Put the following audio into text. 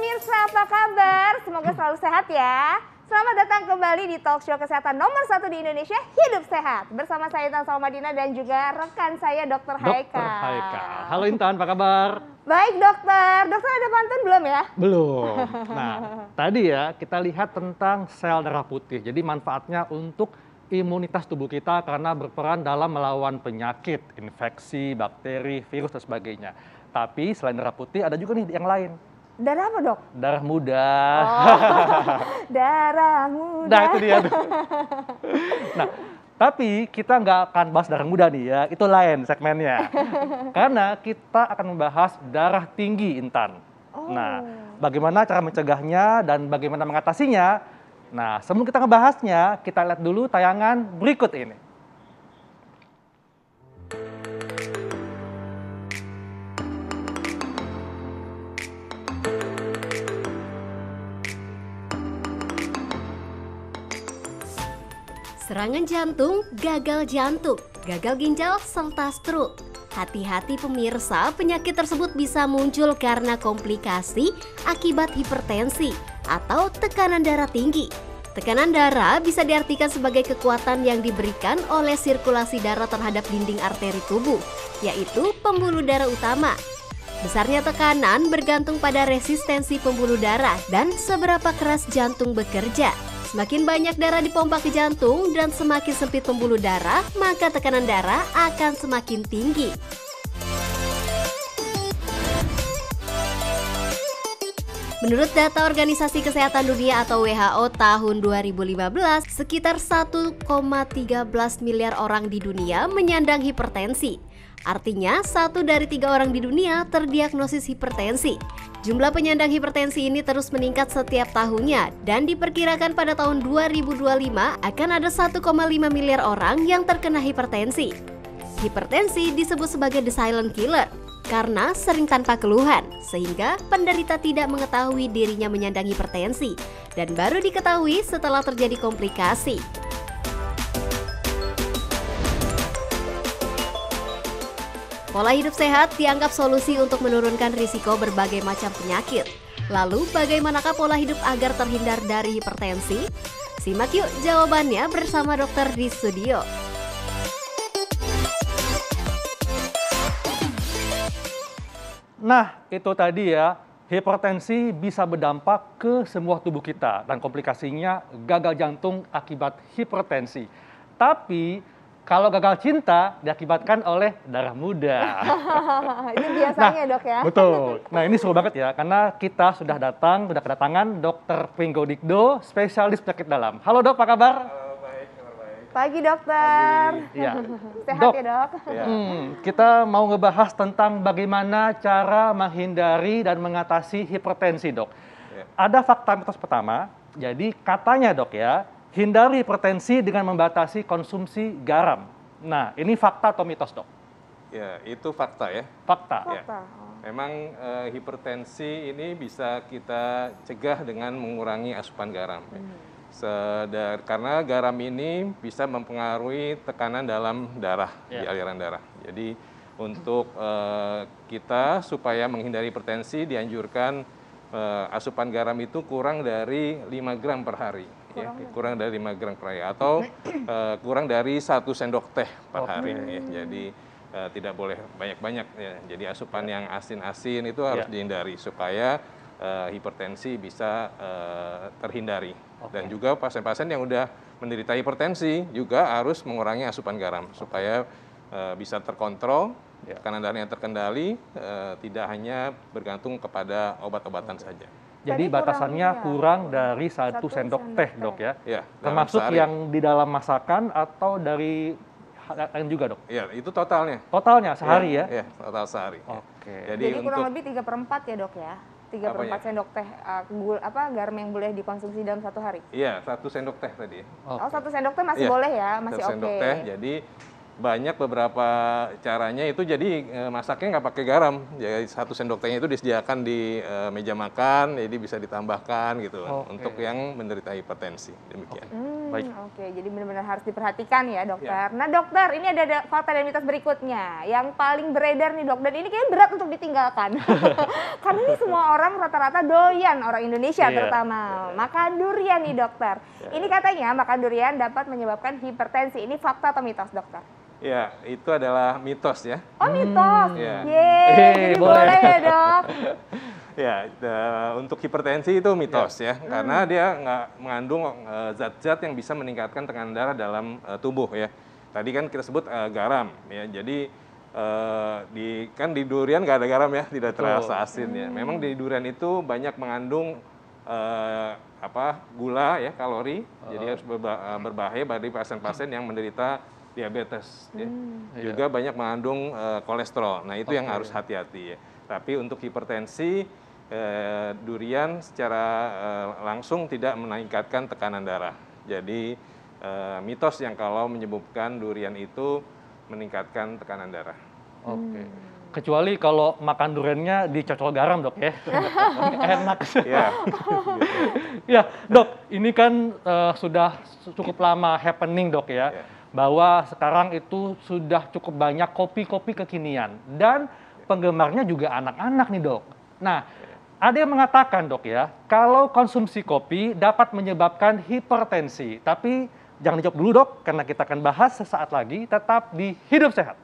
pemirsa, apa kabar? Semoga selalu sehat ya. Selamat datang kembali di talk show kesehatan nomor 1 di Indonesia, Hidup Sehat. Bersama saya Intan Salmadina dan juga rekan saya Dr. Haika. Dr. Haika. Halo Intan, apa kabar? Baik dokter. Dokter ada pantun belum ya? Belum. Nah, tadi ya kita lihat tentang sel darah putih. Jadi manfaatnya untuk imunitas tubuh kita karena berperan dalam melawan penyakit, infeksi, bakteri, virus, dan sebagainya. Tapi selain darah putih ada juga nih yang lain. Darah apa dok? Darah muda. Oh, darah muda. Nah itu dia tuh. Nah, tapi kita nggak akan bahas darah muda nih ya, itu lain segmennya. Karena kita akan membahas darah tinggi, Intan. Oh. Nah, bagaimana cara mencegahnya dan bagaimana mengatasinya? Nah, sebelum kita ngebahasnya, kita lihat dulu tayangan berikut ini. Serangan jantung, gagal ginjal, serta stroke. Hati-hati pemirsa, penyakit tersebut bisa muncul karena komplikasi akibat hipertensi atau tekanan darah tinggi. Tekanan darah bisa diartikan sebagai kekuatan yang diberikan oleh sirkulasi darah terhadap dinding arteri tubuh, yaitu pembuluh darah utama. Besarnya tekanan bergantung pada resistensi pembuluh darah dan seberapa keras jantung bekerja. Semakin banyak darah dipompa ke jantung dan semakin sempit pembuluh darah, maka tekanan darah akan semakin tinggi. Menurut data Organisasi Kesehatan Dunia atau WHO tahun 2015, sekitar 1,13 miliar orang di dunia menyandang hipertensi. Artinya, 1 dari 3 orang di dunia terdiagnosis hipertensi. Jumlah penyandang hipertensi ini terus meningkat setiap tahunnya dan diperkirakan pada tahun 2025 akan ada 1,5 miliar orang yang terkena hipertensi. Hipertensi disebut sebagai the silent killer karena sering tanpa keluhan, sehingga penderita tidak mengetahui dirinya menyandang hipertensi dan baru diketahui setelah terjadi komplikasi. Pola hidup sehat dianggap solusi untuk menurunkan risiko berbagai macam penyakit. Lalu bagaimanakah pola hidup agar terhindar dari hipertensi? Simak yuk jawabannya bersama dokter di studio. Nah, itu tadi ya, hipertensi bisa berdampak ke semua tubuh kita dan komplikasinya gagal jantung akibat hipertensi. Tapi kalau gagal cinta diakibatkan oleh darah muda. Itu biasanya dok ya? Betul. Nah ini seru banget ya, karena kita sudah kedatangan Dr. Pringgo Dikdo, spesialis penyakit dalam. Halo dok, apa kabar? Halo, baik, kabar baik. Pagi dokter. Iya. Sehat Dok, ya dok? Ya. Kita mau ngebahas tentang bagaimana cara menghindari dan mengatasi hipertensi dok. Ya. Ada fakta mitos pertama, jadi katanya dok ya, hindari hipertensi dengan membatasi konsumsi garam. Nah, ini fakta atau mitos, dok? Ya, itu fakta ya. Fakta. Ya. Fakta. Memang hipertensi ini bisa kita cegah dengan mengurangi asupan garam. Karena garam ini bisa mempengaruhi tekanan dalam darah, di aliran darah. Jadi untuk kita supaya menghindari hipertensi dianjurkan asupan garam itu kurang dari 5 gram per hari. Kurang dari 5 gram per hari atau kurang dari 1 sendok teh per hari. Ya. Jadi tidak boleh banyak-banyak. Ya. Jadi asupan yang asin-asin itu harus dihindari supaya hipertensi bisa terhindari. Dan juga pasien-pasien yang udah menderita hipertensi juga harus mengurangi asupan garam supaya bisa terkontrol, tekanan darahnya terkendali, tidak hanya bergantung kepada obat-obatan saja. Jadi batasannya kurang dari 1 sendok teh, dok ya? Ya, termasuk yang di dalam masakan atau dari lain juga, dok? Ya, itu totalnya. Totalnya sehari ya? Ya, total sehari. Oke. Jadi kurang lebih 3/4 ya dok ya? 3/4 sendok teh garam yang boleh dikonsumsi dalam 1 hari? Iya, 1 sendok teh tadi. Oh, 1 sendok teh masih boleh ya? Masih oke? 1 sendok teh, jadi banyak beberapa caranya itu jadi masaknya nggak pakai garam. Jadi 1 sendok tehnya itu disediakan di meja makan, jadi bisa ditambahkan gitu untuk yang menderita hipertensi. Demikian. Baik. Oke, jadi benar-benar harus diperhatikan ya dokter. Nah dokter, ini ada fakta dan mitos berikutnya. Yang paling beredar nih dok, dan ini kayaknya berat untuk ditinggalkan. Karena ini semua orang rata-rata doyan, orang Indonesia terutama. Makan durian nih dokter. Ini katanya makan durian dapat menyebabkan hipertensi. Ini fakta atau mitos dokter? Ya, itu adalah mitos ya. Oh mitos? Ya. Yeay, jadi boleh ya dok? Ya, untuk hipertensi itu mitos ya, karena dia nggak mengandung zat-zat yang bisa meningkatkan tekanan darah dalam tubuh ya. Tadi kan kita sebut garam ya, jadi di durian nggak ada garam ya, tidak terasa asin ya. Memang di durian itu banyak mengandung gula ya, kalori, jadi harus berbahaya bagi pasien-pasien yang menderita diabetes ya. Juga banyak mengandung kolesterol. Nah, itu yang harus hati-hati ya. Tapi untuk hipertensi durian secara langsung tidak meningkatkan tekanan darah. Jadi mitos yang kalau menyebutkan durian itu meningkatkan tekanan darah. Oke. Kecuali kalau makan duriannya dicocol garam dok ya. Enak. Ya. Ya dok, ini kan sudah cukup lama happening dok ya. Bahwa sekarang itu sudah cukup banyak kopi-kopi kekinian. Dan penggemarnya juga anak-anak nih dok. Nah, ada yang mengatakan dok ya, kalau konsumsi kopi dapat menyebabkan hipertensi. Tapi jangan dijawab dulu dok, karena kita akan bahas sesaat lagi, tetap di Hidup Sehat.